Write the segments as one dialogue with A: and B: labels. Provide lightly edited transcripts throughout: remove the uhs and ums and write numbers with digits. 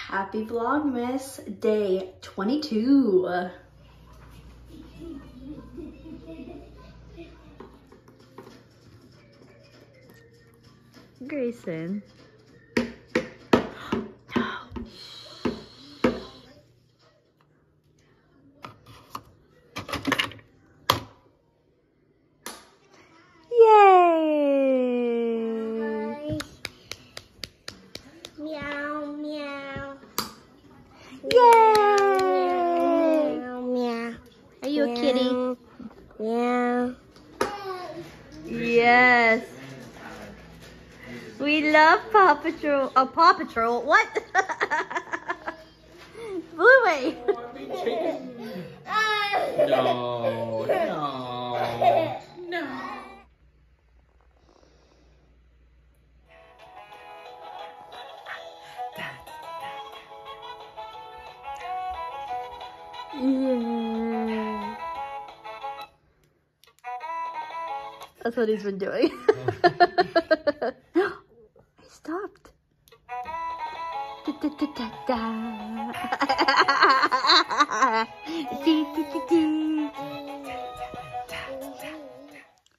A: Happy Vlogmas day 22. Grayson. Yes. We love Paw Patrol. Oh, Paw Patrol. What? Bluey.
B: No.
A: Yeah. That's what he's been doing. He stopped.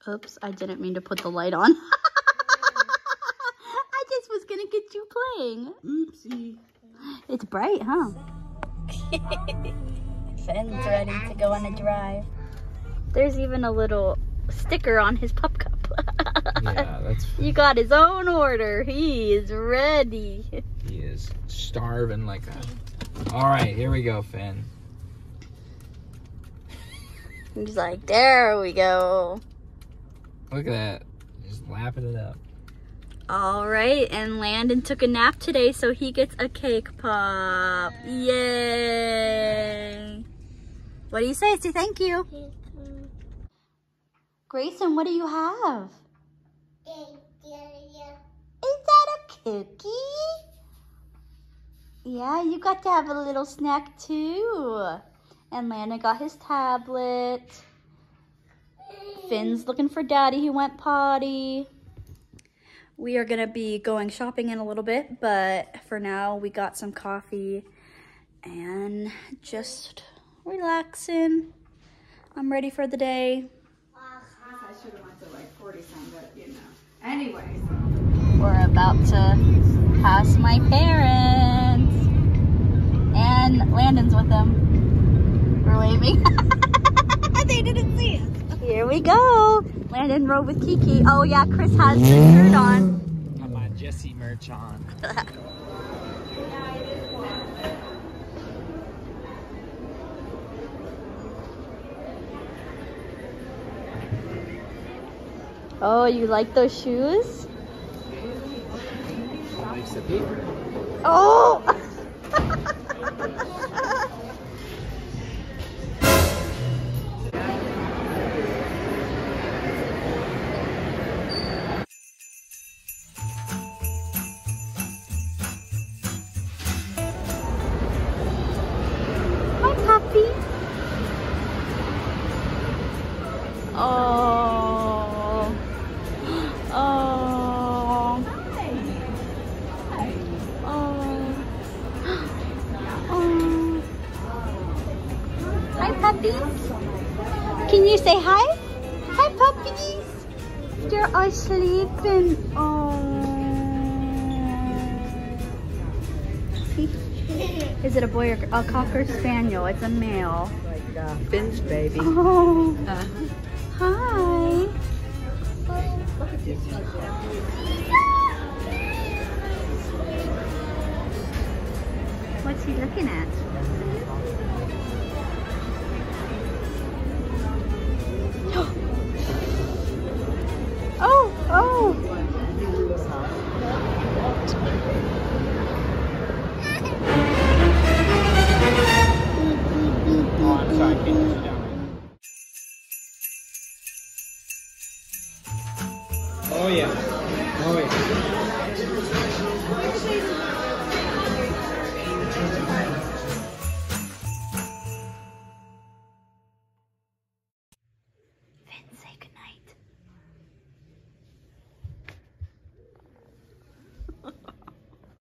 A: Oops, I didn't mean to put the light on. I just was gonna get you playing. Oopsie. It's bright, huh? Finn's ready to go on a drive. There's even a little sticker on his pup cup.
B: Yeah, that's...
A: You got his own order. He is ready.
B: He is starving like a... All right, here we go, Finn.
A: He's like, there we go.
B: Look at that. Just lapping it up.
A: All right, and Landon took a nap today, so he gets a cake pop. Yay. What do you say? Say thank you. Grayson, what do you have? Is that a cookie? Yeah, you got to have a little snack too. And Landon got his tablet. Finn's looking for Daddy who went potty. We are gonna be going shopping in a little bit, but for now we got some coffee and just relaxing. I'm ready for the day.
C: I should have went to like 40 some, but you know. Anyways.
A: We're about to pass my parents. And Landon's with them. We're waving. They didn't see us. Here we go. Landon rode with Kiki. Oh yeah, Chris has his shirt on.
B: Got my Jesse merch on.
A: Oh, you like those shoes? Oh! Hi, puppy. Oh. Oh. Oh. Hi, puppies. Can you say hi? Hi, puppies. They're all sleeping. Oh. Is it a boy or a cocker spaniel? It's a male.
C: Like Finn's baby.
A: Oh. Hi.
C: Look at this.
A: What's he looking at?